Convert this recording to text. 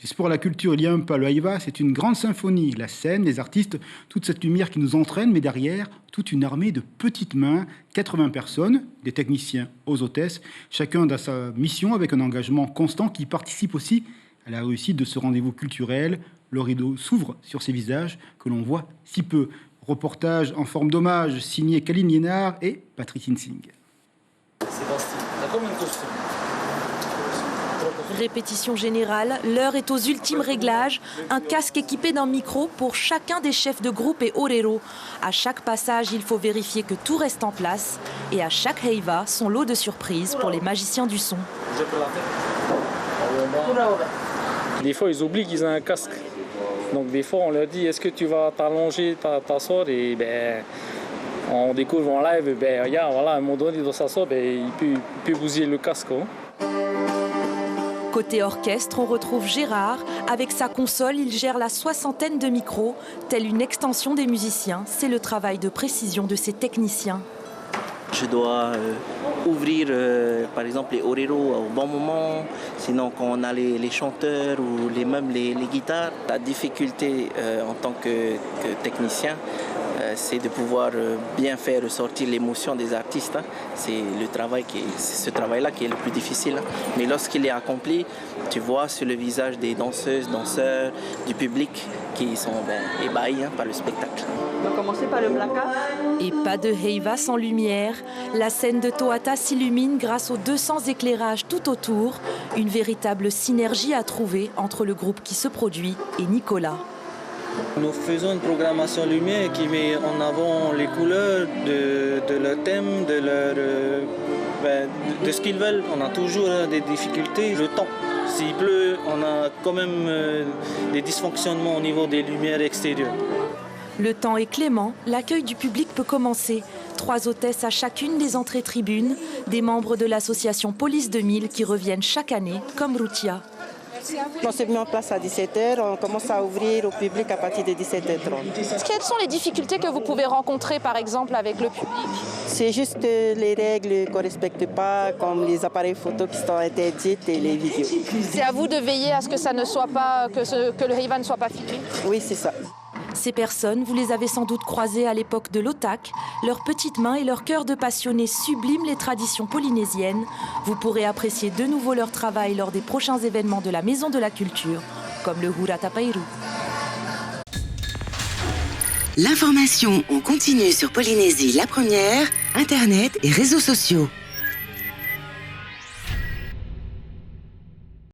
C'est pour la culture, il y a un pas. Le haïva, c'est une grande symphonie. La scène, les artistes, toute cette lumière qui nous entraîne, mais derrière, toute une armée de petites mains, 80 personnes, des techniciens aux hôtesses, chacun dans sa mission avec un engagement constant qui participe aussi à la réussite de ce rendez-vous culturel. Le rideau s'ouvre sur ces visages que l'on voit si peu. Reportage en forme d'hommage signé Kaline Liénard et Patrick Hinsing. Sébastien, t'as combien de costumes? Répétition générale, l'heure est aux ultimes réglages. Un casque équipé d'un micro pour chacun des chefs de groupe et orero. À chaque passage, il faut vérifier que tout reste en place. Et à chaque heiva, son lot de surprises pour les magiciens du son. Des fois, ils oublient qu'ils ont un casque. Donc des fois, on leur dit, est-ce que tu vas t'allonger, t'asseoir? Et on découvre en live, regarde, voilà, à un moment donné, il doit s'asseoir, il peut bousiller le casque. Hein. Côté orchestre, on retrouve Gérard. Avec sa console, il gère la 60aine de micros. Telle une extension des musiciens, c'est le travail de précision de ces techniciens. Je dois ouvrir, par exemple, les oreros au bon moment. Sinon, quand on a les chanteurs ou même les guitares, la difficulté en tant que technicien, c'est de pouvoir bien faire ressortir l'émotion des artistes. Hein. C'est ce travail-là qui est le plus difficile. Hein. Mais lorsqu'il est accompli, tu vois sur le visage des danseuses, danseurs, du public qui sont ébahis par le spectacle. On va commencer par le blackout. Et pas de heiva sans lumière. La scène de Toata s'illumine grâce aux 200 éclairages tout autour. Une véritable synergie à trouver entre le groupe qui se produit et Nicolas. Nous faisons une programmation lumière qui met en avant les couleurs de leur thème, de ce qu'ils veulent. On a toujours des difficultés. Le temps, s'il pleut, on a quand même des dysfonctionnements au niveau des lumières extérieures. Le temps est clément, l'accueil du public peut commencer. 3 hôtesses à chacune des entrées tribunes, des membres de l'association Police 2000 qui reviennent chaque année, comme Routia. On s'est mis en place à 17h, on commence à ouvrir au public à partir de 17h30. Quelles sont les difficultés que vous pouvez rencontrer par exemple avec le public? C'est juste les règles qu'on ne respecte pas, comme les appareils photo qui sont interdits et les vidéos. C'est à vous de veiller à ce que ça ne soit pas, que le heiva ne soit pas filmé? Oui, c'est ça. Ces personnes, vous les avez sans doute croisées à l'époque de l'OTAC. Leurs petites mains et leur cœur de passionnés subliment les traditions polynésiennes. Vous pourrez apprécier de nouveau leur travail lors des prochains événements de la Maison de la Culture, comme le Hura Tapairu. L'information en continu sur Polynésie la première, Internet et réseaux sociaux.